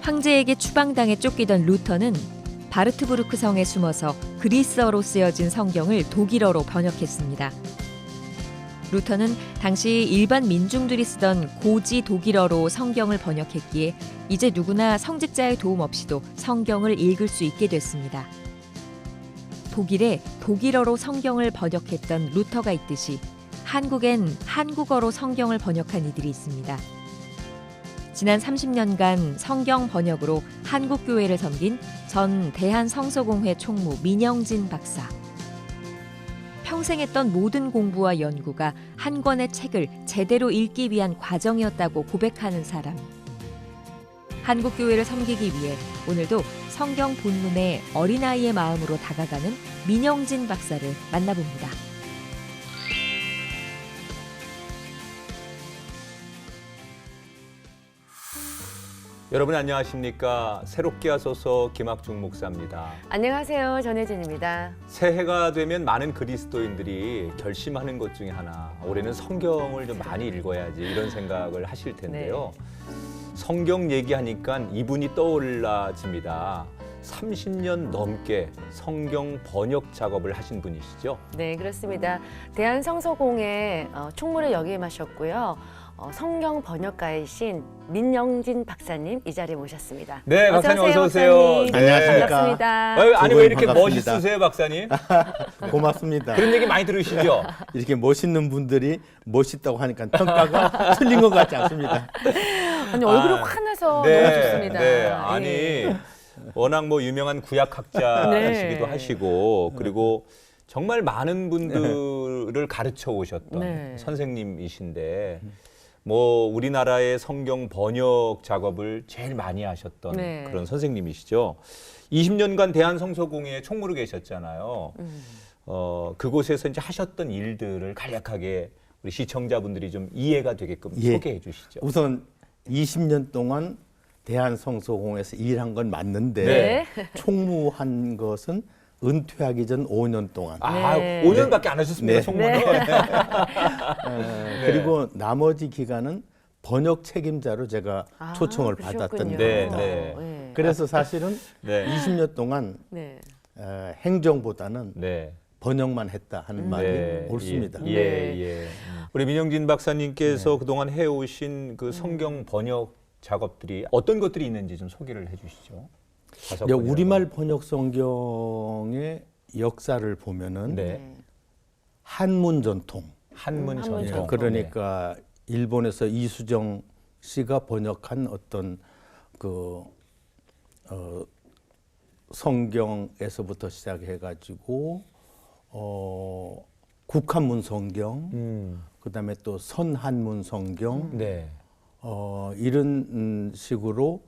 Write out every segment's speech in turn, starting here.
황제에게 추방당해 쫓기던 루터는 바르트부르크 성에 숨어서 그리스어로 쓰여진 성경을 독일어로 번역했습니다. 루터는 당시 일반 민중들이 쓰던 고지 독일어로 성경을 번역했기에 이제 누구나 성직자의 도움 없이도 성경을 읽을 수 있게 됐습니다. 독일에 독일어로 성경을 번역했던 루터가 있듯이 한국엔 한국어로 성경을 번역한 이들이 있습니다. 지난 30년간 성경 번역으로 한국교회를 섬긴 전 대한성서공회 총무 민영진 박사. 평생 했던 모든 공부와 연구가 한 권의 책을 제대로 읽기 위한 과정이었다고 고백하는 사람. 한국교회를 섬기기 위해 오늘도 성경 본문에 어린아이의 마음으로 다가가는 민영진 박사를 만나봅니다. 여러분 안녕하십니까? 새롭게 하소서 김학중 목사입니다. 안녕하세요. 전혜진입니다. 새해가 되면 많은 그리스도인들이 결심하는 것 중에 하나, 올해는 성경을 좀 많이 읽어야지 이런 생각을 하실 텐데요. 성경 얘기하니까 이분이 떠올라집니다. 30년 넘게 성경 번역 작업을 하신 분이시죠? 네, 그렇습니다. 대한성서공회 총무를 역임하셨고요. 성경 번역가이신 민영진 박사님 이 자리에 모셨습니다. 네, 박사님 어서 오세요. 박사님. 네. 안녕하십니까. 반갑습니다. 아니 왜 이렇게 반갑습니다. 멋있으세요, 박사님? 고맙습니다. 그런 얘기 많이 들으시죠? 이렇게 멋있는 분들이 멋있다고 하니까 평가가 틀린 것 같지 않습니다. 아니, 얼굴이 환해서 너무 좋습니다. 네, 아니 워낙 뭐 유명한 구약학자이시기도 네. 하시고 그리고 정말 많은 분들을 가르쳐 오셨던 네. 선생님이신데 뭐 우리나라의 성경 번역 작업을 제일 많이 하셨던 네. 그런 선생님이시죠. 20년간 대한성서공회에 총무로 계셨잖아요. 그곳에서 이제 하셨던 일들을 간략하게 우리 시청자분들이 좀 이해가 되게끔 소개해 주시죠. 우선 20년 동안 대한성서공회에서 일한 건 맞는데 네. 총무한 것은 은퇴하기 전 5년 동안. 네. 5년밖에 안 하셨습니다, 네. 총무는. 그리고 나머지 기간은 번역 책임자로 제가 초청을 그러셨군요. 받았던 네, 겁니다. 네. 그래서 사실은 네. 20년 동안 네. 행정보다는 네. 번역만 했다 하는 말이 네. 옳습니다. 예, 예. 우리 민영진 박사님께서 그동안 해오신 그 성경 번역 작업들이 어떤 것들이 있는지 좀 소개를 해주시죠. 이제 우리말 번역 성경의 역사를 보면은 네. 한문 전통. 한문 한문 전통. 전통. 그러니까 일본에서 이수정 씨가 번역한 어떤 그 성경에서부터 시작해가지고 국한문 성경, 그다음에 또 선한문 성경, 네. 이런 식으로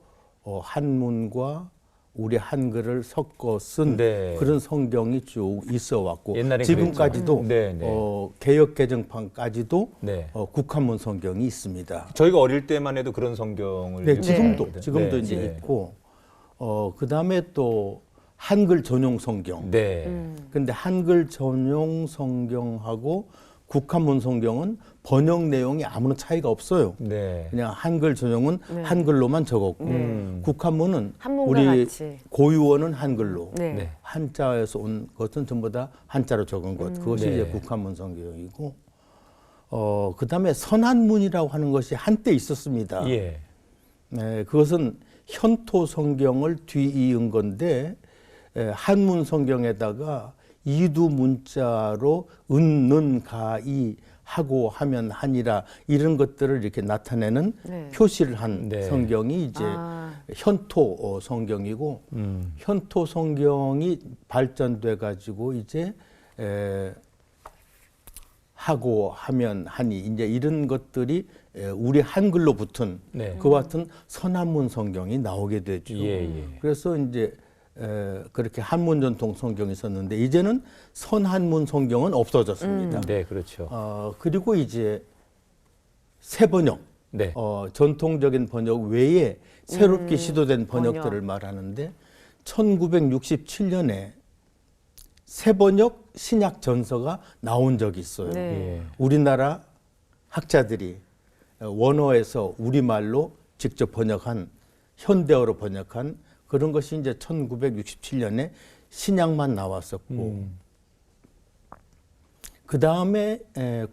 한문과 우리 한글을 섞어 쓴 네. 그런 성경이 쭉 있어 왔고 옛날에 지금까지도 그랬죠. 네, 네. 개역 개정판까지도 네. 국한문 성경이 있습니다. 저희가 어릴 때만 해도 그런 성경을 네, 읽고 지금도 있는데. 지금도 네, 이제 네. 있고 그다음에 또 한글 전용 성경. 네. 근데 한글 전용 성경하고 국한문 성경은 번역 내용이 아무런 차이가 없어요. 네. 그냥 한글 전용은 한글로만 적었고 국한문은 한문과 우리 같이. 고유어는 한글로 네. 네. 한자에서 온 것은 전부 다 한자로 적은 것 그것이 네. 이제 국한문 성경이고 그다음에 선한문이라고 하는 것이 한때 있었습니다. 예. 네, 그것은 현토 성경을 뒤이은 건데 한문 성경에다가 이두 문자로 은는 가이 하고 하면 하니라 이런 것들을 이렇게 나타내는 네. 표시를 한 네. 성경이 이제 현토 성경이고 현토 성경이 발전돼 가지고 이제 하고 하면 하니 이제 이런 것들이 우리 한글로 붙은 네. 그와 같은 선한문 성경이 나오게 되죠. 예, 예. 그래서 이제 그렇게 한문 전통 성경이 있었는데 이제는 선한문 성경은 없어졌습니다. 네, 그렇죠. 그리고 이제 새 번역, 네. 전통적인 번역 외에 새롭게 시도된 번역들을 말하는데 1967년에 새 번역 신약 전서가 나온 적이 있어요. 네. 예. 우리나라 학자들이 원어에서 우리말로 직접 번역한 현대어로 번역한 그런 것이 이제 1967년에 신약만 나왔었고 그 다음에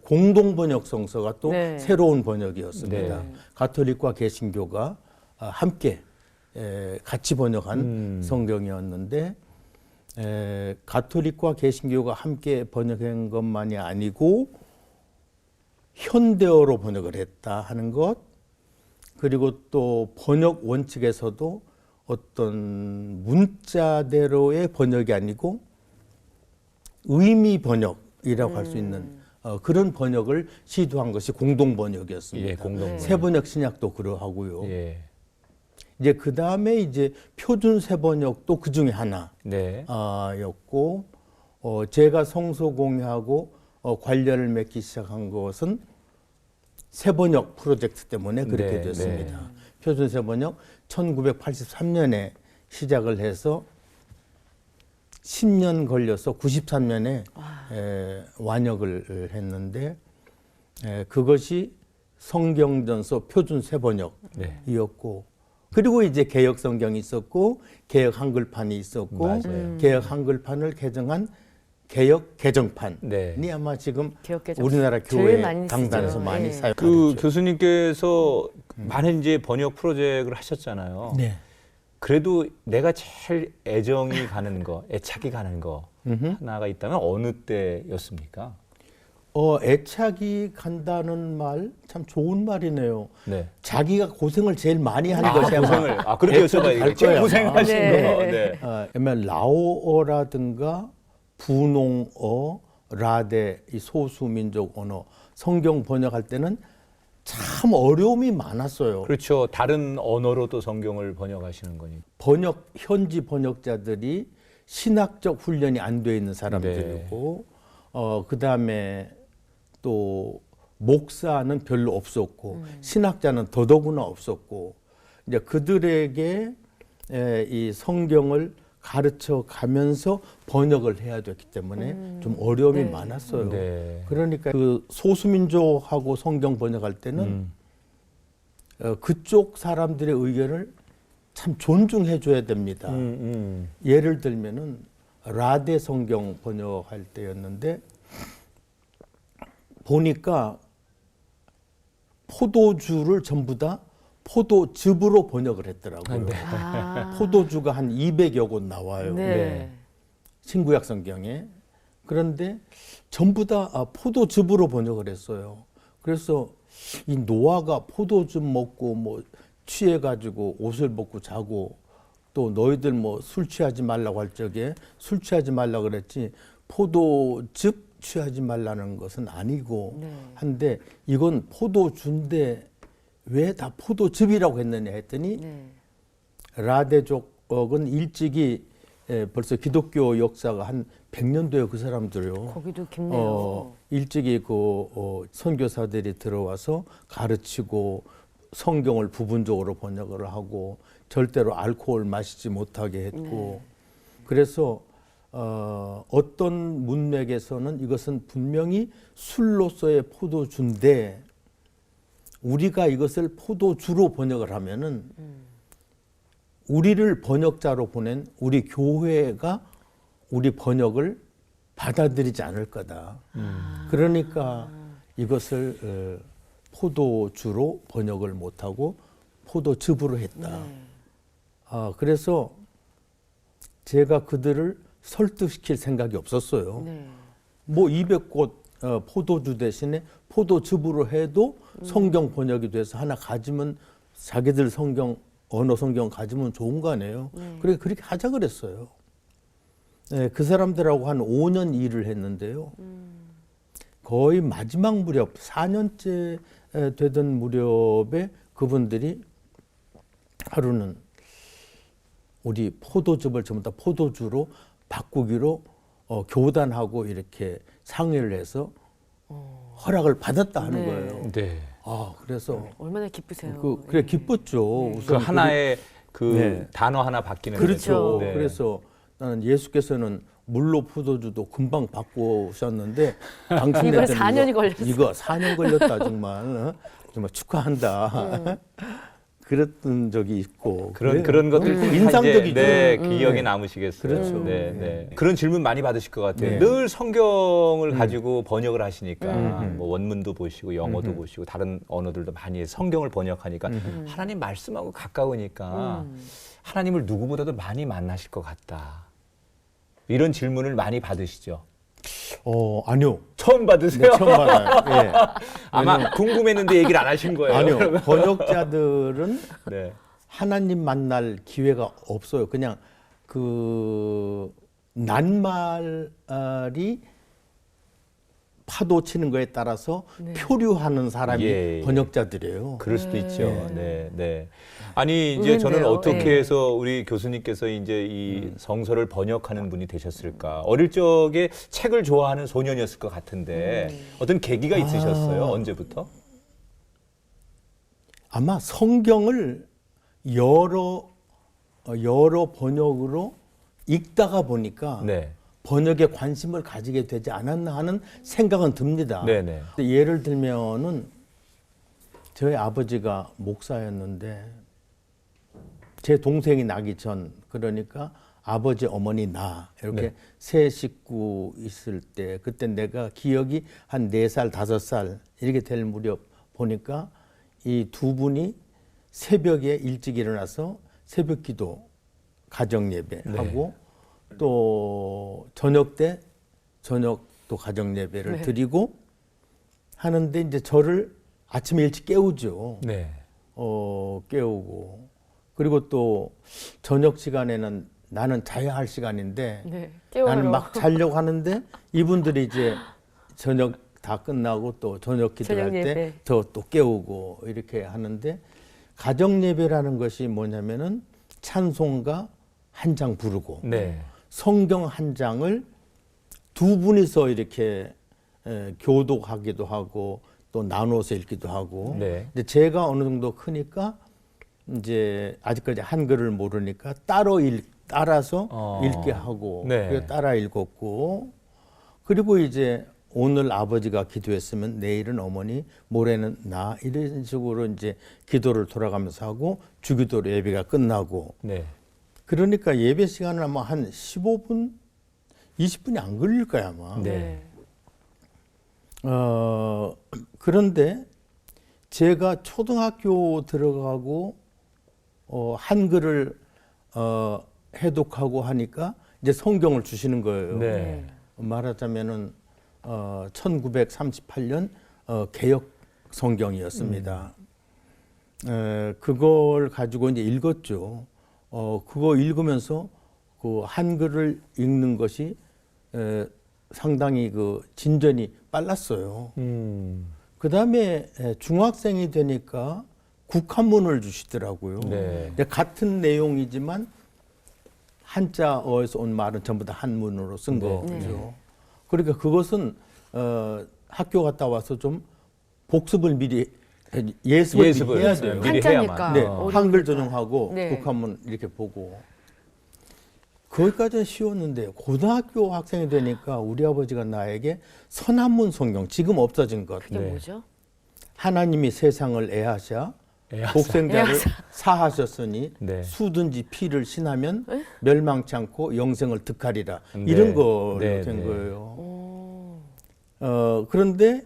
공동 번역 성서가 또 네. 새로운 번역이었습니다. 네. 가톨릭과 개신교가 함께 같이 번역한 성경이었는데 가톨릭과 개신교가 함께 번역한 것만이 아니고 현대어로 번역을 했다 하는 것, 그리고 또 번역 원칙에서도 어떤 문자대로의 번역이 아니고 의미 번역이라고 할 수 있는 그런 번역을 시도한 것이 공동 번역이었습니다. 예, 공동 새 번역 신약도 그러하고요. 예. 이제 그 다음에 이제 표준 새 번역도 그 중에 네. 하나였고, 제가 성서 공유하고 관련을 맺기 시작한 것은 새 번역 프로젝트 때문에 그렇게 네, 됐습니다. 표준 새 번역 1983년에 시작을 해서 10년 걸려서 93년에 완역을 했는데 그것이 성경전서 표준 새 번역이었고 그리고 이제 개역 성경이 있었고 개역 한글판이 있었고 맞아요. 개역 한글판을 개정한 개역 개정판이 네. 아마 지금 개역 개정. 우리나라 제일 교회 많이 당단에서 쓰죠. 많이 예. 사용하죠. 그 교수님께서 많은 이제 번역 프로젝트를 하셨잖아요. 네. 그래도 내가 제일 애정이 가는 거, 애착이 가는 거 하나가 있다면 어느 때였습니까? 애착이 간다는 말 참 좋은 말이네요. 네. 자기가 고생을 제일 많이 한 것이 아마 고생을 그렇게 애착이 갈 여쭤봐야겠죠. 거예요. 고생하신 네. 거. 네. 그러면 라오어라든가 분홍어, 라데 이 소수민족 언어 성경 번역할 때는 참 어려움이 많았어요. 그렇죠. 다른 언어로 또 성경을 번역하시는 거니까. 현지 번역자들이 신학적 훈련이 안 돼 있는 사람들이고, 그 다음에 또 목사는 별로 없었고, 신학자는 더더구나 없었고, 이제 그들에게 이 성경을 가르쳐 가면서 번역을 해야 됐기 때문에 좀 어려움이 네. 많았어요. 네. 그러니까 그 소수민족하고 성경 번역할 때는 그쪽 사람들의 의견을 참 존중해 줘야 됩니다. 예를 들면은 라데 성경 번역할 때였는데 보니까 포도주를 전부 다 포도즙으로 번역을 했더라고요. 네. 포도주가 한 200여 곳 나와요. 네. 신구약 성경에. 그런데 전부 다 포도즙으로 번역을 했어요. 그래서 이 노아가 포도즙 먹고 뭐 취해가지고 옷을 벗고 자고 또 너희들 뭐 술 취하지 말라고 할 적에 술 취하지 말라 그랬지 포도즙 취하지 말라는 것은 아니고 한데 이건 포도주인데 왜 다 포도즙이라고 했느냐 했더니 라데족은 일찍이 벌써 기독교 역사가 한 100년 돼요. 그 사람들요. 거기도 깊네요. 일찍이 선교사들이 들어와서 가르치고 성경을 부분적으로 번역을 하고 절대로 알코올 마시지 못하게 했고 그래서 어떤 문맥에서는 이것은 분명히 술로서의 포도주인데 우리가 이것을 포도주로 번역을 하면은 우리를 번역자로 보낸 우리 교회가 우리 번역을 받아들이지 않을 거다. 그러니까 이것을 포도주로 번역을 못하고 포도즙으로 했다. 그래서 제가 그들을 설득시킬 생각이 없었어요. 뭐 200곳 포도주 대신에 포도즙으로 해도 성경 번역이 돼서 하나 가지면 자기들 언어 성경 가지면 좋은 거 아니에요. 그래 그렇게 하자 그랬어요. 네, 그 사람들하고 한 5년 일을 했는데요. 거의 마지막 무렵 4년째 되던 무렵에 그분들이 하루는 우리 포도즙을 전부 다 포도주로 바꾸기로 교단하고 이렇게 상의를 해서 허락을 받았다 하는 거예요. 네. 그래서 얼마나 기쁘세요. 그래 기뻤죠. 그 우선 하나의 그 네. 단어 하나 바뀌는 그렇죠. 거죠. 네. 그래서 나는 예수께서는 물로 포도주도 금방 바꾸셨는데 당신네들은 이거 4년이 걸렸어. 이거 4년 걸렸다 정말 정말 축하한다. 그랬던 적이 있고 그런 것들 다 인상적이죠. 이제, 네, 기억에 남으시겠어요. 그렇죠. 네, 네. 그런 질문 많이 받으실 것 같아요. 네. 늘 성경을 가지고 번역을 하시니까 뭐 원문도 보시고 영어도 음흠. 보시고 다른 언어들도 많이 성경을 번역하니까 하나님 말씀하고 가까우니까 하나님을 누구보다도 많이 만나실 것 같다. 이런 질문을 많이 받으시죠. 아니요. 처음 받으세요? 네, 처음 받아요. 예. 아마 궁금했는데 얘기를 안 하신 거예요. 아니요. 그러면? 번역자들은 네. 하나님 만날 기회가 없어요. 그냥 그 낱말이 파도 치는 거에 따라서 표류하는 사람이 예. 번역자들이에요. 그럴 수도 있죠. 네, 네. 아니 이제 저는 의외인데요. 어떻게 네. 해서 우리 교수님께서 이제 이 성서를 번역하는 분이 되셨을까? 어릴 적에 책을 좋아하는 소년이었을 것 같은데 어떤 계기가 있으셨어요? 언제부터? 아마 성경을 여러 번역으로 읽다가 보니까 네, 번역에 관심을 가지게 되지 않았나 하는 생각은 듭니다. 네, 네. 예를 들면은 저희 아버지가 목사였는데 제 동생이 나기 전 그러니까 아버지 어머니 나 이렇게 네. 세 식구 있을 때 그때 내가 기억이 한 4살 5살 이렇게 될 무렵 보니까 이 두 분이 새벽에 일찍 일어나서 새벽 기도 가정 예배하고 또 저녁 때 저녁도 가정 예배를 드리고 하는데 이제 저를 아침에 일찍 깨우죠. 네. 깨우고 그리고 또 저녁 시간에는 나는 자야 할 시간인데 네. 깨워요. 나는 막 자려고 하는데 이분들이 이제 저녁 다 끝나고 또 저녁 기도할 저녁 때 예배. 저 또 깨우고 이렇게 하는데 가정 예배라는 것이 뭐냐면은 찬송가 한 장 부르고 네. 성경 한 장을 두 분이서 이렇게 교독하기도 하고 또 나눠서 읽기도 하고. 네. 근데 제가 어느 정도 크니까 이제 아직까지 한글을 모르니까 따라서 읽게 하고 네. 그래서 따라 읽었고 그리고 이제 오늘 아버지가 기도했으면 내일은 어머니, 모레는 나 이런 식으로 이제 기도를 돌아가면서 하고 주기도로 예배가 끝나고 네. 그러니까 예배 시간은 아마 한 15분, 20분이 안 걸릴 거야 아마. 네. 그런데 제가 초등학교 들어가고 한글을 해독하고 하니까 이제 성경을 주시는 거예요. 네. 말하자면은 1938년 개역 성경이었습니다. 그걸 가지고 이제 읽었죠. 그거 읽으면서 그 한글을 읽는 것이 상당히 그 진전이 빨랐어요. 그 다음에 중학생이 되니까 국한문을 주시더라고요. 네. 근데 같은 내용이지만 한자어에서 온 말은 전부 다 한문으로 쓴 네. 거죠. 그러니까 그것은 학교 갔다 와서 좀 복습을 미리 예습을 미리 해야 돼요. 미리 한자니까. 해야만. 네, 어려우니까. 한글 전용하고 네. 국한문 이렇게 보고 거기까지는 쉬웠는데 고등학교 학생이 되니까 우리 아버지가 나에게 선한문 성경 지금 없어진 것 그게 네. 뭐죠? 하나님이 세상을 애하사 애하사. 독생자를 사하셨으니 네. 수든지 피를 신하면 멸망치 않고 영생을 득하리라 네. 이런 거로 네, 된 네. 거예요. 그런데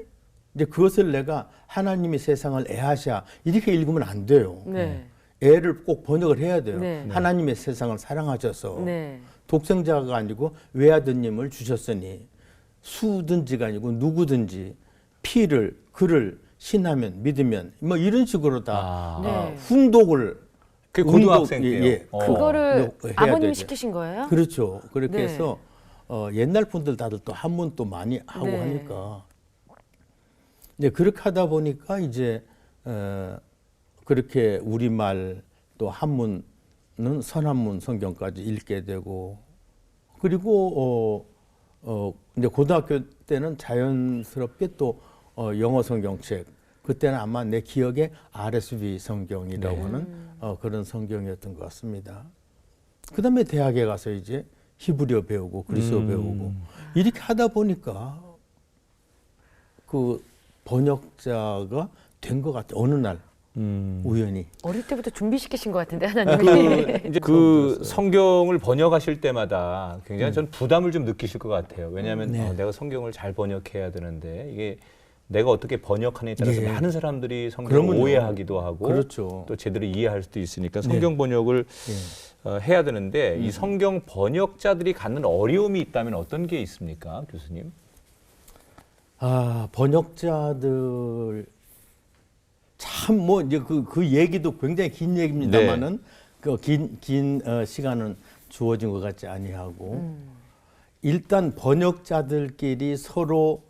이제 그것을 내가 하나님이 세상을 애하사 이렇게 읽으면 안 돼요. 네. 애를 꼭 번역을 해야 돼요. 네. 하나님의 세상을 사랑하셔서 네. 독생자가 아니고 외아드님을 주셨으니 수든지가 아니고 누구든지 피를 글을 신하면 믿으면 뭐 이런 식으로 다 네. 훈독을 그 고등학생 때요. 예, 그거를 해야 아버님이 되죠. 시키신 거예요? 그렇죠. 그렇게 네. 해서 옛날 분들 다들 또 한문 또 많이 하고 네. 하니까 이제 그렇게 하다 보니까 이제 그렇게 우리말 또 한문은 선한문 성경까지 읽게 되고 그리고 이제 고등학교 때는 자연스럽게 또 영어 성경책 그때는 아마 내 기억에 RSV 성경이라고 네. 하는 그런 성경이었던 것 같습니다. 그다음에 대학에 가서 이제 히브리어 배우고 그리스어 배우고 이렇게 하다 보니까 그 번역자가 된 것 같아요. 어느 날 우연히. 어릴 때부터 준비시키신 것 같은데 그 하나님이. 이제 그 성경을 번역하실 때마다 굉장히 전 부담을 좀 느끼실 것 같아요. 왜냐하면 네. 내가 성경을 잘 번역해야 되는데 이게 내가 어떻게 번역하느냐에 따라서 예. 많은 사람들이 성경을 그러면요. 오해하기도 하고 그렇죠. 또 제대로 이해할 수도 있으니까 성경 번역을 예. 해야 되는데 이 성경 번역자들이 갖는 어려움이 있다면 어떤 게 있습니까, 교수님? 아, 번역자들 참 뭐 이제 그 얘기도 굉장히 긴 얘기입니다만은 그 긴 시간은 주어진 것 같지 아니하고 일단 번역자들끼리 서로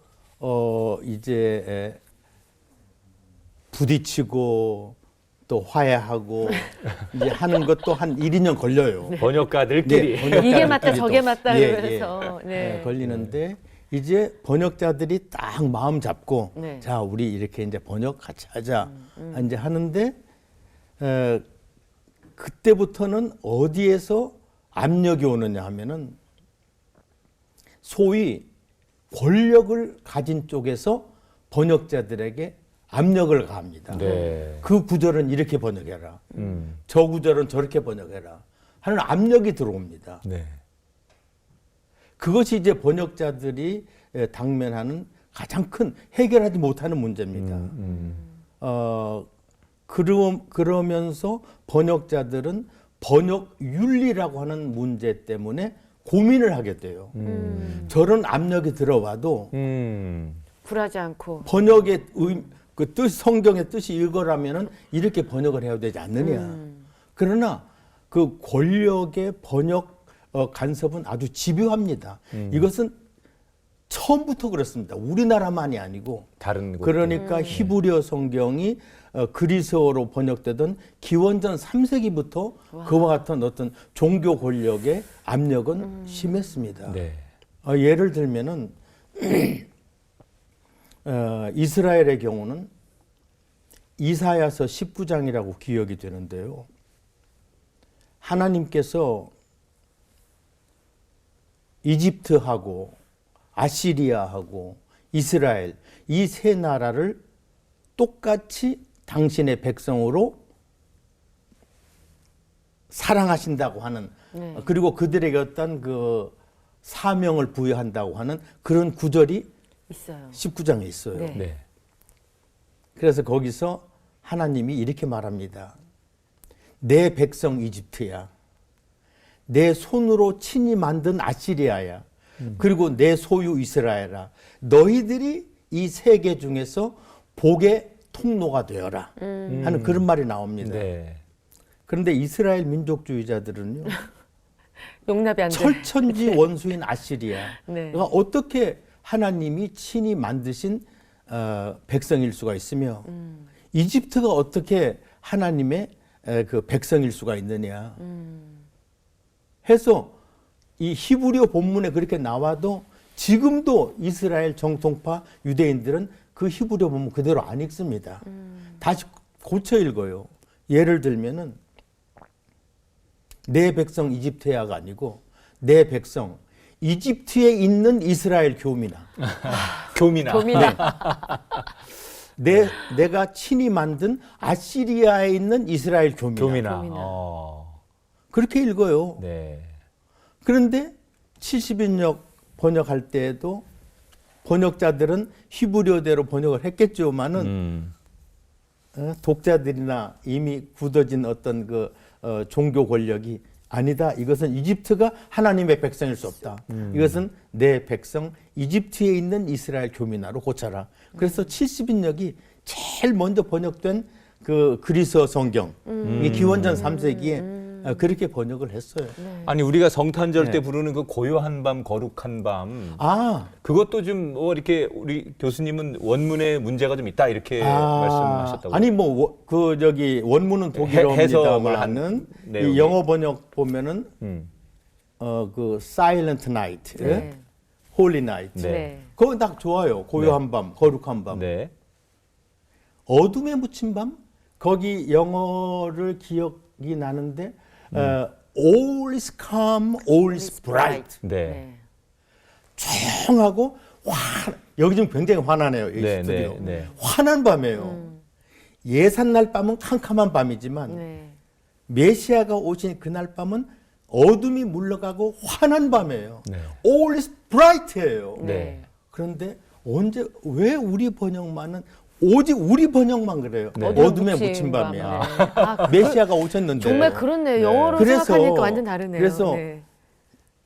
이제 부딪히고 또 화해하고 이제 하는 것도 한 1, 2년 걸려요. 번역가들끼리. 이게 맞다 저게 맞다 예, 이러면서. 네. 걸리는데 이제 번역자들이 딱 마음 잡고 네. 자 우리 이렇게 이제 번역 같이 하자 이제 하는데 그때부터는 어디에서 압력이 오느냐 하면은 소위 권력을 가진 쪽에서 번역자들에게 압력을 가합니다. 네. 그 구절은 이렇게 번역해라. 저 구절은 저렇게 번역해라. 하는 압력이 들어옵니다. 네. 그것이 이제 번역자들이 당면하는 가장 큰 해결하지 못하는 문제입니다. 그러면서 번역자들은 번역 윤리라고 하는 문제 때문에 고민을 하게 돼요. 저런 압력이 들어와도 굴하지 않고. 번역의 그 뜻, 성경의 뜻이 이거라면은 이렇게 번역을 해야 되지 않느냐. 그러나 그 권력의 번역 간섭은 아주 집요합니다. 이것은 처음부터 그렇습니다. 우리나라만이 아니고 다른 곳. 그러니까 히브리어 성경이 그리스어로 번역되던 기원전 3세기부터 그와 같은 어떤 종교 권력의 압력은 심했습니다. 네. 예를 들면은 이스라엘의 경우는 이사야서 19장이라고 기억이 되는데요. 하나님께서 이집트하고 아시리아하고 이스라엘 이 세 나라를 똑같이 당신의 백성으로 사랑하신다고 하는 그리고 그들에게 어떤 그 사명을 부여한다고 하는 그런 구절이 있어요. 19장에 있어요. 네. 네. 그래서 거기서 하나님이 이렇게 말합니다. 내 백성 이집트야. 내 손으로 친히 만든 아시리아야. 그리고 내 소유 이스라엘아. 너희들이 이 세계 중에서 복의 통로가 되어라. 하는 그런 말이 나옵니다. 네. 그런데 이스라엘 민족주의자들은요. 용납이 안 돼. 철천지 원수인 아시리아. 네. 그러니까 어떻게 하나님이 친히 만드신 백성일 수가 있으며 이집트가 어떻게 하나님의 그 백성일 수가 있느냐 해서 이 히브리어 본문에 그렇게 나와도 지금도 이스라엘 정통파 유대인들은 그 히브리어 본문 그대로 안 읽습니다. 다시 고쳐 읽어요. 예를 들면은 내 백성 이집트야가 아니고 내 백성 이집트에 있는 이스라엘 교민아. 교민아. 내가 친히 만든 아시리아에 있는 이스라엘 교민아. 교민아. 교민아. 그렇게 읽어요. 네. 그런데 70인역 번역할 때에도 번역자들은 히브리어대로 번역을 했겠지만은 독자들이나 이미 굳어진 어떤 그 종교 권력이 아니다. 이것은 이집트가 하나님의 백성일 수 없다. 이것은 내 백성 이집트에 있는 이스라엘 교민아로 고쳐라. 그래서 70인역이 제일 먼저 번역된 그 그리스어 성경 이 기원전 3세기에 그렇게 번역을 했어요. 아니 우리가 성탄절 네. 때 부르는 그 고요한 밤 거룩한 밤 아, 그것도 좀 뭐 이렇게 우리 교수님은 원문에 문제가 좀 있다 이렇게 말씀하셨다고. 아니 뭐 그 저기 원문은 해석을 한 독일어입니다만은 내용이. 이 영어 번역 보면은 음. 그 Silent Night, 네. Holy Night. 네. 네. 그거 딱 좋아요. 고요한 밤, 거룩한 밤. 네. 어둠에 묻힌 밤? 거기 영어를 기억이 나는데 all is calm, all is bright. 네. 조용하고 여기 좀 굉장히 환하네요. 이 네, 스튜디오. 네, 네. 환한 밤이에요. 예산날 밤은 캄캄한 밤이지만 네. 메시아가 오신 그날 밤은 어둠이 물러가고 환한 밤이에요. 네. All is bright예요. 네. 그런데 언제 왜 우리 번역만은 오직 우리 번역만 그래요. 네. 어둠에 묻힌 밤이야. 네. 아, 메시아가 오셨는데 정말 그렇네요. 네. 영어로 그래서- 생각하니까 완전 다르네요. 그래서 네.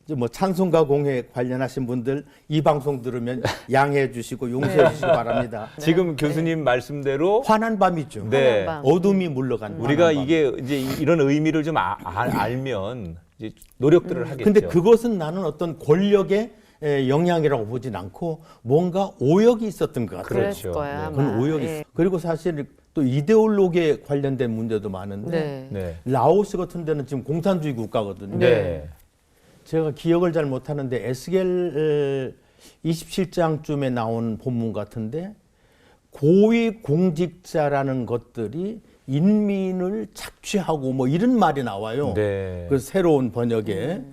이제 뭐 찬송가 공회 관련하신 분들 이 방송 들으면 양해해 주시고 용서해 주시기 바랍니다. 지금 교수님 말씀대로 환한 밤이죠. 네. 환한 밤. 어둠이 물러간 우리가 환한 밤. 이게 이제 이런 의미를 좀 알면 이제 노력들을 하겠죠. 근데 그것은 나는 어떤 권력의 영향이라고 보진 않고 뭔가 오역이 있었던 것 같아요. 그랬을 그렇죠. 거야. 네. 아마. 그건 오역이 예. 있어요. 그리고 사실 또 이데올로기에 관련된 문제도 많은데 네. 네. 라오스 같은 데는 지금 공산주의 국가거든요. 네. 제가 기억을 잘 못하는데 에스겔 27장쯤에 나온 본문 같은데 고위 공직자라는 것들이 인민을 착취하고 뭐 이런 말이 나와요. 네. 그 새로운 번역에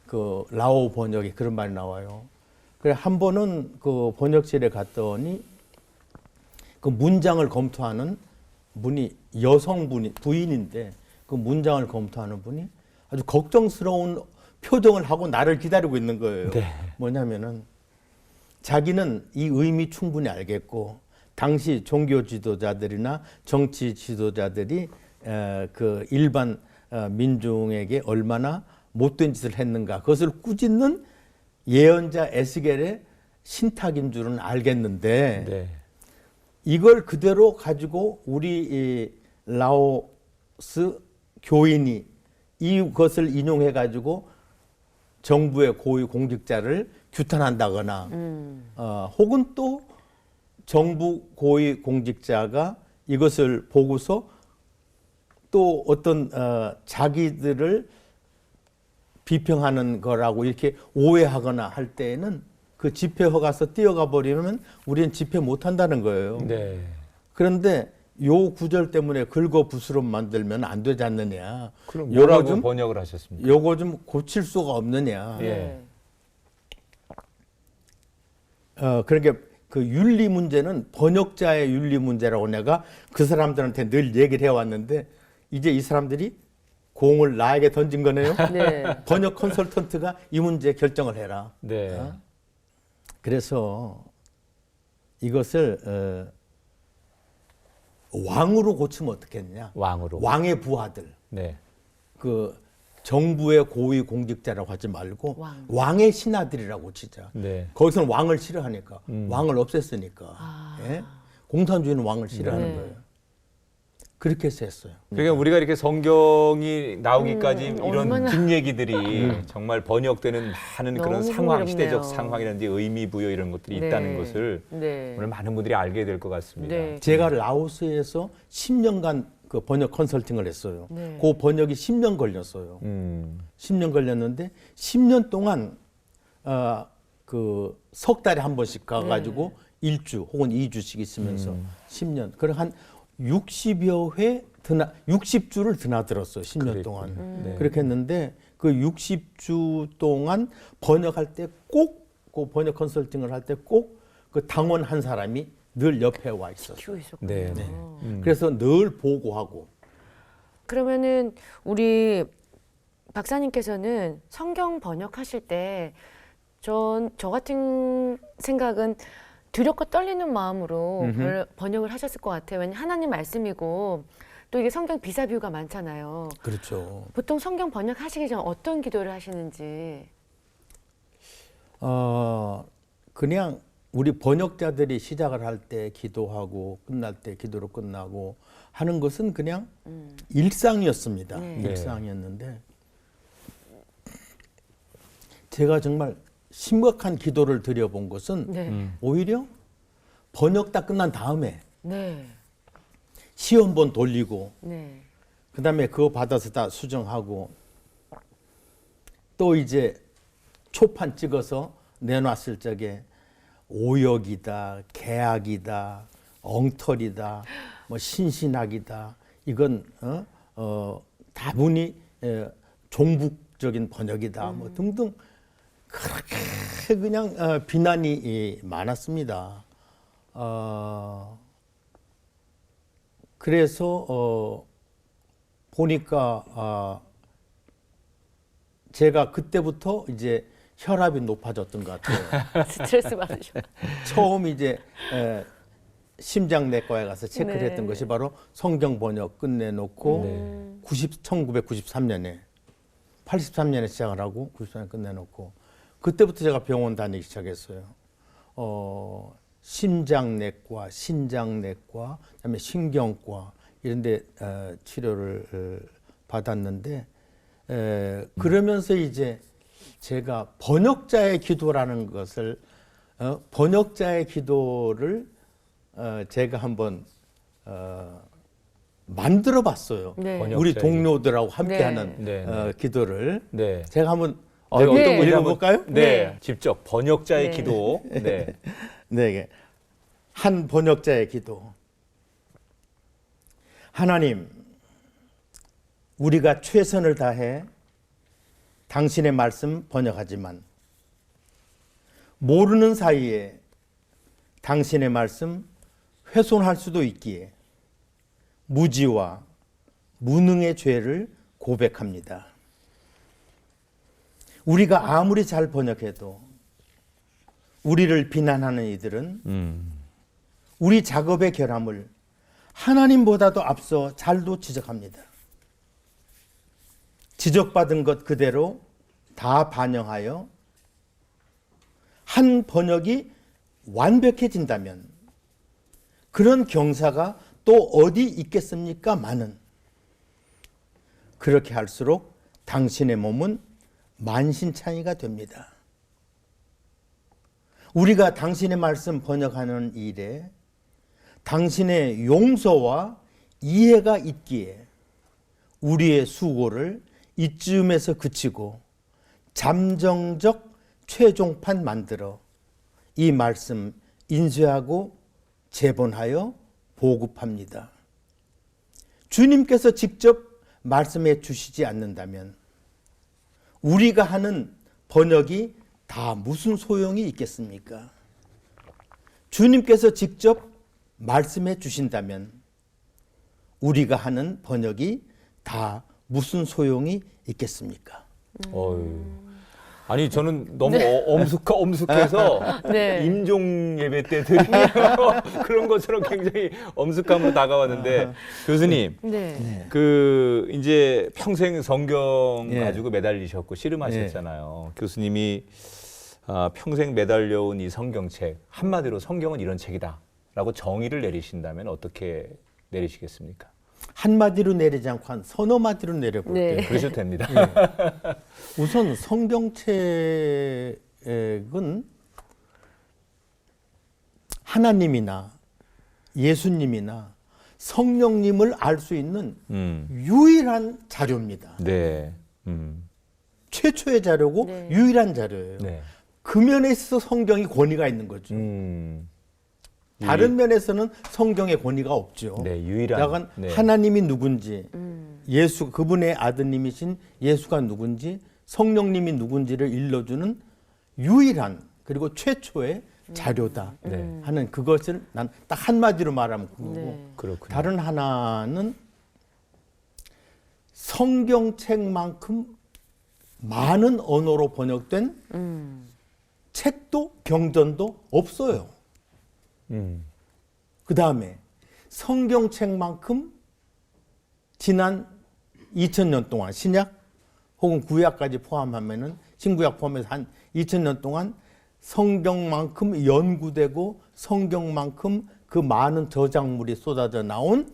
그 라오 번역에 그런 말이 나와요. 그래 한 번은 그 번역실에 갔더니 그 문장을 검토하는 분이 여성분이 부인인데 그 문장을 검토하는 분이 아주 걱정스러운 표정을 하고 나를 기다리고 있는 거예요. 네. 뭐냐면은 자기는 이 의미 충분히 알겠고 당시 종교 지도자들이나 정치 지도자들이 그 일반 민중에게 얼마나 못된 짓을 했는가 그것을 꾸짖는 예언자 에스겔의 신탁인 줄은 알겠는데 네. 이걸 그대로 가지고 우리 이 라오스 교인이 이것을 인용해 가지고 정부의 고위 공직자를 규탄한다거나 혹은 또 정부 고위 공직자가 이것을 보고서 또 어떤 자기들을 비평하는 거라고 이렇게 오해하거나 할 때에는 그 집회 허가서 뛰어가 버리면 우리는 집회 못 한다는 거예요. 네. 그런데 요 구절 때문에 긁어부스럼 만들면 안 되지 않느냐. 그럼 요거 뭐라고 좀 번역을 하셨습니까? 요거 좀 고칠 수가 없느냐. 예. 그러니까 그 윤리 문제는 번역자의 윤리 문제라고 내가 그 사람들한테 늘 얘기를 해왔는데 이제 이 사람들이 공을 나에게 던진 거네요. 네. 번역 컨설턴트가 이 문제 결정을 해라. 네. 그래서 이것을 왕으로 고치면 어떻겠냐? 왕으로. 왕의 부하들, 네. 그 정부의 고위 공직자라고 하지 말고 왕. 왕의 신하들이라고 치자. 네. 거기서는 왕을 싫어하니까 왕을 없앴으니까 예? 공산주의는 왕을 싫어하는 네. 거예요. 그렇게 해서 했어요. 그러니까 우리가 이렇게 성경이 나오기까지 이런 얼마나- 뒷얘기들이 정말 번역되는 많은 그런 너무 상황, 흥미롭네요. 시대적 상황이라든지 의미 부여 이런 것들이 네. 있다는 것을 네. 오늘 많은 분들이 알게 될 것 같습니다. 네. 제가 라오스에서 10년간 그 번역 컨설팅을 했어요. 네. 그 번역이 10년 걸렸어요. 10년 걸렸는데 10년 동안 그 석 달에 한 번씩 가가지고 네. 1주 혹은 2주씩 있으면서 10년. 그래 한 60여 회 60주를 드나들었어요. 10년 그랬군요. 동안. 네. 그렇게 했는데 그 60주 동안 번역할 때 꼭 그 번역 컨설팅을 할 때 꼭 그 당원 한 사람이 늘 옆에 와 있었어요. 키고 있었군요. 네. 그래서 늘 보고하고 그러면은 우리 박사님께서는 성경 번역하실 때 저 같은 생각은 두렵고 떨리는 마음으로 번역을 하셨을 것 같아요. 왜냐하면 하나님 말씀이고 또 이게 성경 비사비유가 많잖아요. 그렇죠. 보통 성경 번역하시기 전 어떤 기도를 하시는지. 그냥 우리 번역자들이 시작을 할 때 기도하고 끝날 때 기도로 끝나고 하는 것은 그냥 일상이었습니다. 네. 일상이었는데 제가 정말 심각한 기도를 드려본 것은 네. 오히려 번역 다 끝난 다음에 네. 시험 본 돌리고 네. 그다음에 그거 받아서 다 수정하고 또 이제 초판 찍어서 내놨을 적에 오역이다, 개악이다, 엉터리다, 뭐 신신학이다. 이건 다분히 종북적인 번역이다. 뭐 등등 그렇게 그냥 비난이 많았습니다. 그래서 보니까 제가 그때부터 이제 혈압이 높아졌던 것 같아요. 스트레스 받으셔. 처음 이제 심장내과에 가서 체크를 네. 했던 것이 바로 성경 번역 끝내놓고 네. 1993년에 83년에 시작을 하고 93년에 끝내놓고 그때부터 제가 병원 다니기 시작했어요. 심장내과, 신장내과, 그다음에 신경과 이런 데 치료를 받았는데 그러면서 이제 제가 번역자의 기도라는 것을 번역자의 기도를 제가 한번 만들어 봤어요. 네. 우리 번역자의 동료들하고 함께 네. 하는 네. 기도를 네. 제가 한번 어떤 네. 건지 읽어볼까요? 한번- 네. 네. 직접 번역자의 네. 기도. 네. 네, 한 번역자의 기도. 하나님, 우리가 최선을 다해 당신의 말씀 번역하지만 모르는 사이에 당신의 말씀 훼손할 수도 있기에 무지와 무능의 죄를 고백합니다. 우리가 아무리 잘 번역해도 우리를 비난하는 이들은 우리 작업의 결함을 하나님보다도 앞서 잘도 지적합니다. 지적받은 것 그대로 다 반영하여 한 번역이 완벽해진다면 그런 경사가 또 어디 있겠습니까? 많은. 그렇게 할수록 당신의 몸은 만신창이가 됩니다. 우리가 당신의 말씀 번역하는 일에 당신의 용서와 이해가 있기에 우리의 수고를 이쯤에서 그치고 잠정적 최종판 만들어 이 말씀 인쇄하고 재본하여 보급합니다. 주님께서 직접 말씀해 주시지 않는다면 우리가 하는 번역이 다 무슨 소용이 있겠습니까? 주님께서 직접 말씀해 주신다면 우리가 하는 번역이 다 무슨 소용이 있겠습니까? 어휴. 아니 저는 너무 엄숙해서 네. 임종 예배 때 드리는 그런 것처럼 굉장히 엄숙함으로 다가왔는데 교수님 네. 그 이제 평생 성경 예. 가지고 매달리셨고 씨름하셨잖아요. 교수님이 평생 매달려온 이 성경책 한마디로 성경은 이런 책이다라고 정의를 내리신다면 어떻게 내리시겠습니까? 한마디로 내리지 않고 한 서너 마디로 내려볼게요. 네. 그러셔도 됩니다. 우선 성경책은 하나님이나 예수님이나 성령님을 알 수 있는 유일한 자료입니다. 네. 최초의 자료고 네. 유일한 자료예요. 네. 그 면에 있어서 성경이 권위가 있는 거죠. 다른 면에서는 성경의 권위가 없죠. 네, 유일한. 약간 네. 하나님이 누군지, 예수 그분의 아드님이신 예수가 누군지, 성령님이 누군지를 일러주는 유일한 그리고 최초의 자료다 네. 하는 그것을 난 딱 한마디로 말하면 그거고 네. 그렇군요. 다른 하나는 성경책만큼 많은 언어로 번역된 책도 경전도 없어요. 그 다음에 성경책만큼 지난 2000년 동안 신약 혹은 구약까지 포함하면은 신구약 포함해서 한 2000년 동안 성경만큼 연구되고 성경만큼 그 많은 저작물이 쏟아져 나온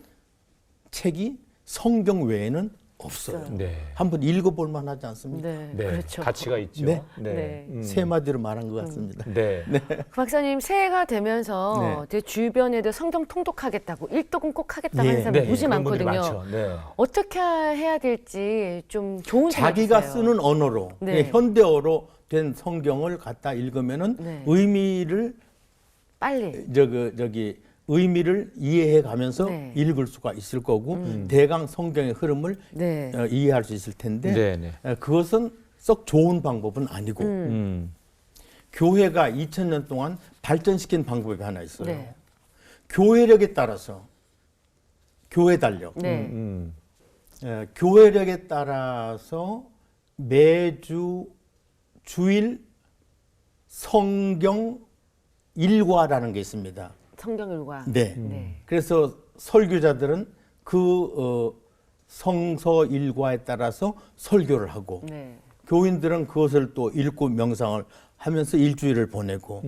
책이 성경 외에는 없어요. 네. 한번 읽어볼 만하지 않습니까? 네. 네. 그렇죠. 가치가 있죠. 네. 네. 세 마디로 말한 것 같습니다. 네. 그 박사님 새해가 되면서 네. 제 주변에도 성경 통독하겠다고 일독은 꼭 하겠다고 예. 하는 사람이 네. 무지 그런 분들이 많거든요. 많죠. 네. 어떻게 해야 될지 좀 좋은 생각 자기가 주세요. 쓰는 언어로 네. 현대어로 된 성경을 갖다 읽으면은 네. 의미를 빨리. 의미를 이해해 가면서 네. 읽을 수가 있을 거고 대강 성경의 흐름을 네. 이해할 수 있을 텐데 네, 네. 그것은 썩 좋은 방법은 아니고 교회가 2000년 동안 발전시킨 방법이 하나 있어요. 네. 교회력에 따라서 교회 달력. 네. 교회력에 따라서 매주 주일 성경 일과라는 게 있습니다. 성경 일과. 네. 네. 그래서 설교자들은 그 성서 일과에 따라서 설교를 하고 네. 교인들은 그것을 또 읽고 명상을 하면서 일주일을 보내고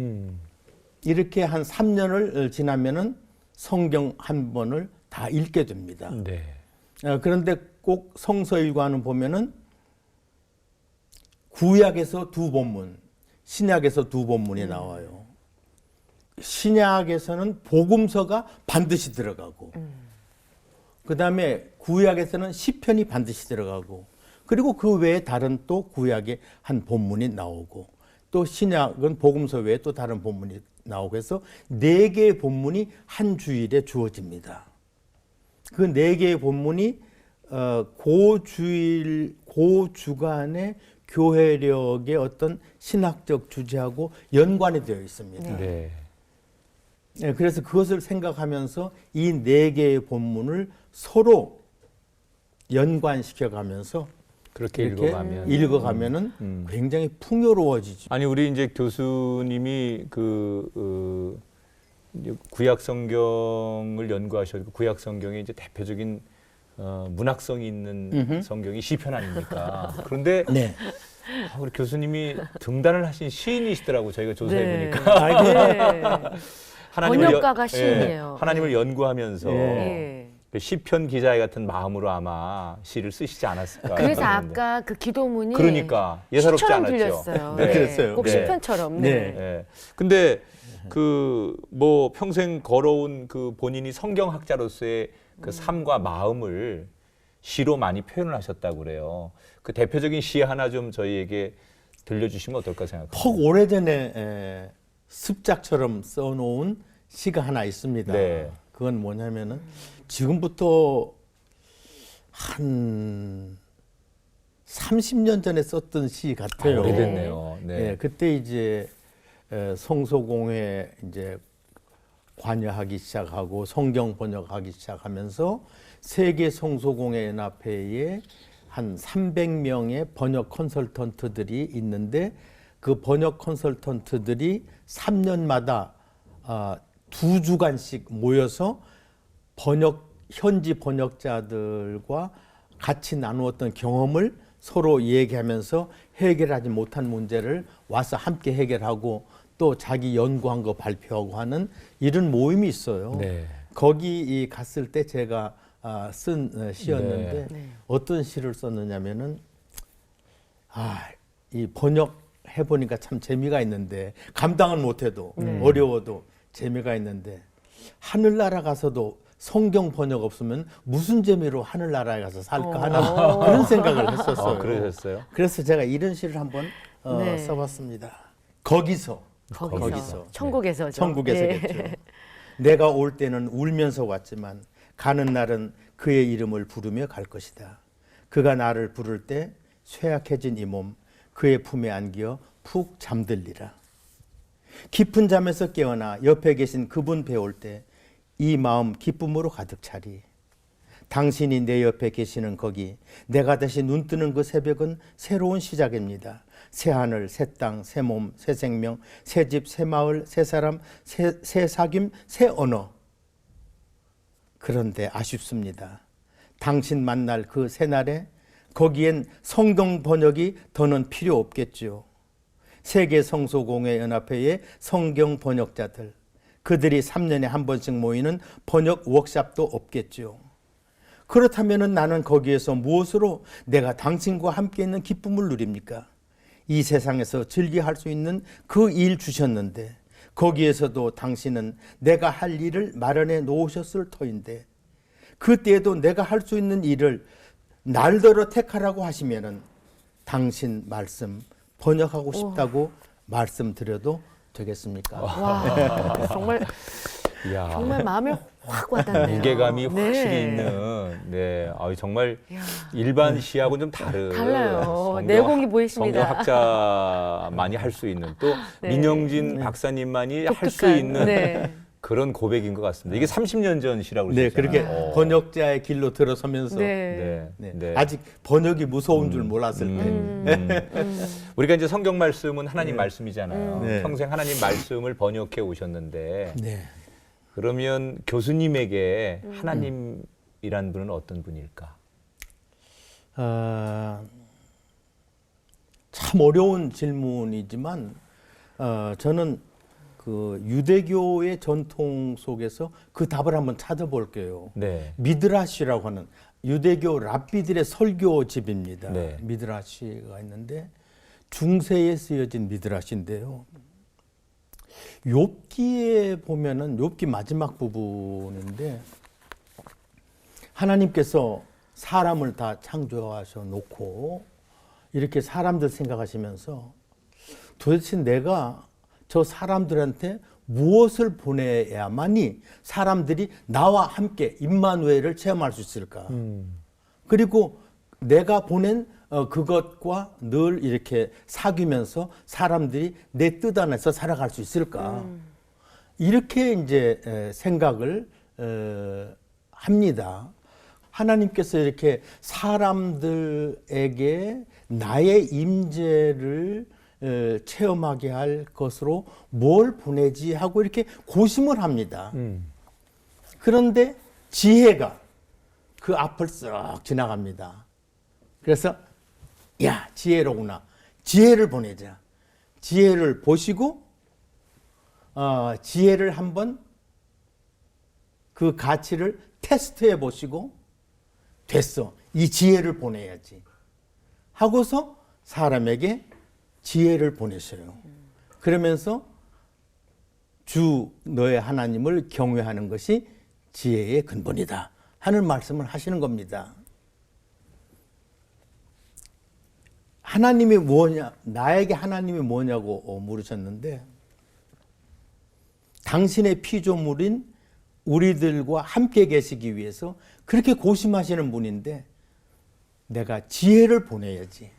이렇게 한 3년을 지나면은 성경 한 번을 다 읽게 됩니다. 네. 그런데 꼭 성서일과는 보면은 구약에서 두 본문, 신약에서 두 본문이 나와요. 신약에서는 복음서가 반드시 들어가고, 그 다음에 구약에서는 시편이 반드시 들어가고, 그리고 그 외에 다른 또 구약의 한 본문이 나오고, 또 신약은 복음서 외에 또 다른 본문이 나오고 해서 4개의 본문이 한 주일에 주어집니다. 그 4개의 본문이 고주일, 고주간의 교회력의 어떤 신학적 주제하고 연관이 되어 있습니다. 네. 네, 그래서 그것을 생각하면서 이 4개의 본문을 서로 연관시켜가면서 그렇게 이렇게 읽어가면은 굉장히 풍요로워지죠. 아니 우리 이제 교수님이 이제 구약 성경을 연구하셨고 구약 성경의 이제 대표적인 문학성이 있는 성경이 시편 아닙니까? 그런데 네. 우리 교수님이 등단을 하신 시인이시더라고 저희가 조사해 네. 보니까 네. 번역가가 시인이에요. 하나님을 연구하면서 네. 시편 기자의 같은 마음으로 아마 시를 쓰시지 않았을까. 그래서 그러는데. 아까 그 기도문이 그러니까 예사롭지 시처럼 않았죠. 들렸어요. 네. 그랬어요. 꼭 네. 시편처럼. 네. 네. 예. 근데 그 뭐 평생 걸어온 그 본인이 성경학자로서의 그 삶과 마음을 시로 많이 표현을 하셨다고 그래요. 그 대표적인 시 하나 좀 저희에게 들려주시면 어떨까 생각합니다. 퍽 오래전에 습작처럼 써놓은 시가 하나 있습니다. 네. 그건 뭐냐면은 지금부터 한 30년 전에 썼던 시 같아요. 오래됐네요. 네. 네, 그때 이제 성소공회 이제 관여하기 시작하고 성경 번역하기 시작하면서 세계 성소공회 연합회에 한 300명의 번역 컨설턴트들이 있는데 그 번역 컨설턴트들이 3년마다 2주간씩 모여서 현지 번역자들과 같이 나누었던 경험을 서로 얘기하면서 해결하지 못한 문제를 와서 함께 해결하고 또 자기 연구한 거 발표하고 하는 이런 모임이 있어요. 네. 거기 갔을 때 제가 쓴 시였는데 네. 어떤 시를 썼느냐면은 이 번역 해보니까 참 재미가 있는데 감당은 못해도 어려워도 재미가 있는데 하늘나라 가서도 성경 번역 없으면 무슨 재미로 하늘나라에 가서 살까 하는 그런 생각을 했었어요. 그러셨어요? 그래서 제가 이런 시를 한번 네. 써봤습니다. 거기서. 천국에서죠. 천국에서겠죠. 네. 내가 올 때는 울면서 왔지만 가는 날은 그의 이름을 부르며 갈 것이다. 그가 나를 부를 때 쇠약해진 이 몸 그의 품에 안겨 푹 잠들리라. 깊은 잠에서 깨어나 옆에 계신 그분 배울 때 이 마음 기쁨으로 가득 차리. 당신이 내 옆에 계시는 거기 내가 다시 눈 뜨는 그 새벽은 새로운 시작입니다. 새 하늘, 새 땅, 새 몸, 새 생명, 새 집, 새 마을, 새 사람, 새 사귐, 새 언어. 그런데 아쉽습니다. 당신 만날 그 새날에 거기엔 성경 번역이 더는 필요 없겠죠. 세계 성소공회 연합회의 성경 번역자들, 그들이 3년에 한 번씩 모이는 번역 워크숍도 없겠죠. 그렇다면 나는 거기에서 무엇으로 내가 당신과 함께 있는 기쁨을 누립니까? 이 세상에서 즐겨 할 수 있는 그 일 주셨는데 거기에서도 당신은 내가 할 일을 마련해 놓으셨을 터인데 그때에도 내가 할 수 있는 일을 날더러 택하라고 하시면은 당신 말씀 번역하고 싶다고 말씀드려도 되겠습니까? 와, 정말 이야. 정말 마음에 확 와닿네요. 무게감이 네. 확실히 있는. 네. 정말 이야. 일반 시하고는 좀 다른. 달라요. 내공이 보이십니다. 성경학자만이 할 수 있는 또 네. 민영진 박사님만이 할 수 독특한, 있는 네. 그런 고백인 것 같습니다. 이게 30년 전시라고 네, 그러셨잖아요. 그렇게 번역자의 길로 들어서면서 네. 네. 네. 아직 번역이 무서운 줄 몰랐을 때. 우리가 이제 성경 말씀은 하나님 말씀이잖아요. 네. 평생 하나님 말씀을 번역해 오셨는데 네. 그러면 교수님에게 하나님이란 분은 어떤 분일까? 참 어려운 질문이지만 저는 그 유대교의 전통 속에서 그 답을 한번 찾아볼게요. 네. 미드라시라고 하는 유대교 랍비들의 설교집입니다. 네. 미드라시가 있는데 중세에 쓰여진 미드라시인데요. 욥기에 보면은 욥기 마지막 부분인데 하나님께서 사람을 다 창조하셔 놓고 이렇게 사람들 생각하시면서 도대체 내가 저 사람들한테 무엇을 보내야만이 사람들이 나와 함께 임마누엘을 체험할 수 있을까? 그리고 내가 보낸 그것과 늘 이렇게 사귀면서 사람들이 내 뜻 안에서 살아갈 수 있을까? 이렇게 이제 생각을 합니다. 하나님께서 이렇게 사람들에게 나의 임재를 체험하게 할 것으로 뭘 보내지 하고 이렇게 고심을 합니다. 그런데 지혜가 그 앞을 쓱 지나갑니다. 그래서 야, 지혜로구나. 지혜를 보내자. 지혜를 보시고 지혜를 한번 그 가치를 테스트해 보시고 됐어. 이 지혜를 보내야지. 하고서 사람에게 지혜를 보내셔요. 그러면서 주 너의 하나님을 경외하는 것이 지혜의 근본이다 하는 말씀을 하시는 겁니다. 하나님이 뭐냐, 나에게 하나님이 뭐냐고 물으셨는데 당신의 피조물인 우리들과 함께 계시기 위해서 그렇게 고심하시는 분인데 내가 지혜를 보내야지.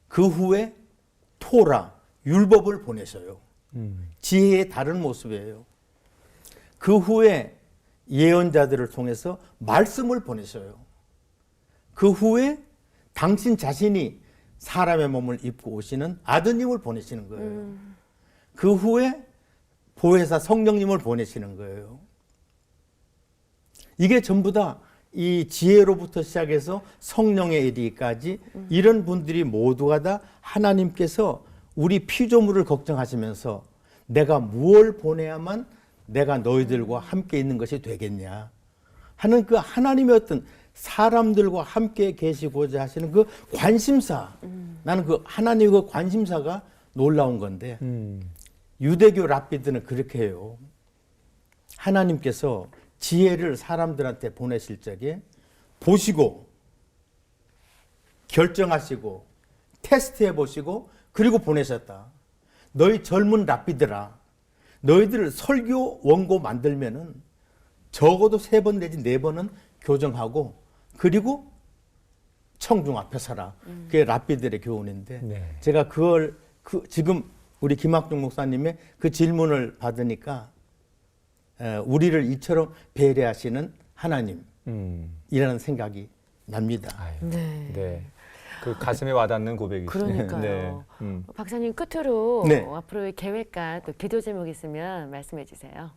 그 후에 토라, 율법을 보내셔요. 지혜의 다른 모습이에요. 그 후에 예언자들을 통해서 말씀을 보내셔요. 그 후에 당신 자신이 사람의 몸을 입고 오시는 아드님을 보내시는 거예요. 그 후에 보혜사 성령님을 보내시는 거예요. 이게 전부 다 이 지혜로부터 시작해서 성령에 이르기까지 이런 분들이 모두가 다 하나님께서 우리 피조물을 걱정하시면서 내가 무엇을 보내야만 내가 너희들과 함께 있는 것이 되겠냐 하는 그 하나님의 어떤 사람들과 함께 계시고자 하시는 그 관심사, 나는 그 하나님의 그 관심사가 놀라운 건데 유대교 랍비들은 그렇게 해요. 하나님께서 지혜를 사람들한테 보내실 적에 보시고 결정하시고 테스트해 보시고 그리고 보내셨다. 너희 젊은 랍비들아, 너희들 설교 원고 만들면은 적어도 3번 내지 4번은 교정하고 그리고 청중 앞에 서라. 그게 랍비들의 교훈인데 네. 제가 그걸 지금 우리 김학중 목사님의 그 질문을 받으니까 우리를 이처럼 배려하시는 하나님이라는 생각이 납니다. 아유, 네. 네. 그 가슴에 와닿는 고백이시죠. 그러니까요. 네. 박사님 끝으로 네. 앞으로의 계획과 또 기도 제목 있으면 말씀해 주세요.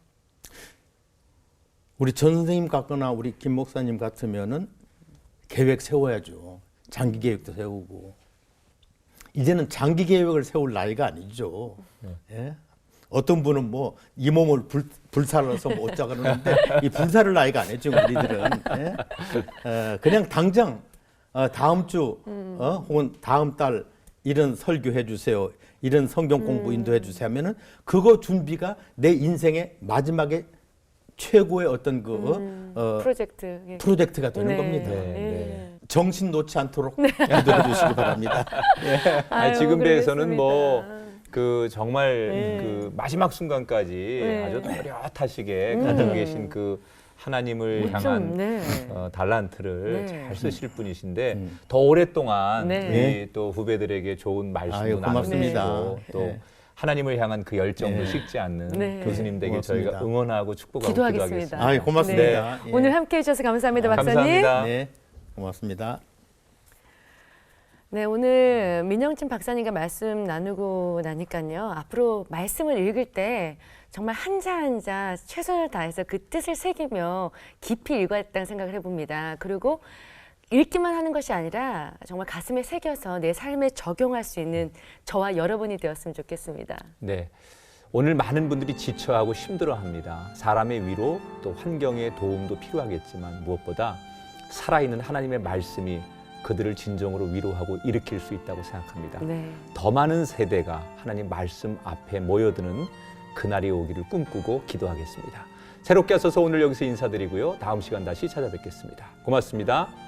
우리 전 선생님 같거나 우리 김 목사님 같으면은 계획 세워야죠. 장기 계획도 세우고. 이제는 장기 계획을 세울 나이가 아니죠. 예? 어떤 분은 뭐 이 몸을 불살라서 뭐 어쩌고 그러는데 이 불살을 나이가 아니죠. 우리들은. 예? 그냥 당장 다음 주 혹은 다음 달 이런 설교해 주세요. 이런 성경 공부 인도해 주세요 하면은 그거 준비가 내 인생의 마지막에 최고의 어떤 그 프로젝트. 예. 프로젝트가 되는 네. 겁니다. 네, 예. 네. 정신 놓지 않도록 기도해 주시기 바랍니다. 아니, 아유, 지금 배에서는 뭐 그러겠습니다. 그 정말 네. 그 마지막 순간까지 네. 아주 또렷하시게 가지고 계신 그 하나님을 향한 네. 달란트를 네. 잘 쓰실 분이신데 더 오랫동안 네. 우리 또 후배들에게 좋은 말씀도 아유, 고맙습니다. 나누시고 또 네. 하나님을 향한 그 열정도 네. 식지 않는 네. 교수님 되길 고맙습니다. 저희가 응원하고 축복하고 기도하겠습니다. 기도하겠습니다. 아, 고맙습니다. 예. 오늘 함께해 주셔서 감사합니다, 박사님. 감사합니다. 네, 고맙습니다. 네, 오늘 민영진 박사님과 말씀 나누고 나니까요. 앞으로 말씀을 읽을 때 정말 한자 한자 최선을 다해서 그 뜻을 새기며 깊이 읽어야겠다는 생각을 해봅니다. 그리고 읽기만 하는 것이 아니라 정말 가슴에 새겨서 내 삶에 적용할 수 있는 저와 여러분이 되었으면 좋겠습니다. 네. 오늘 많은 분들이 지쳐하고 힘들어합니다. 사람의 위로 또 환경의 도움도 필요하겠지만 무엇보다 살아있는 하나님의 말씀이 그들을 진정으로 위로하고 일으킬 수 있다고 생각합니다. 네. 더 많은 세대가 하나님 말씀 앞에 모여드는 그날이 오기를 꿈꾸고 기도하겠습니다. 새롭게 하셔서 오늘 여기서 인사드리고요. 다음 시간 다시 찾아뵙겠습니다. 고맙습니다.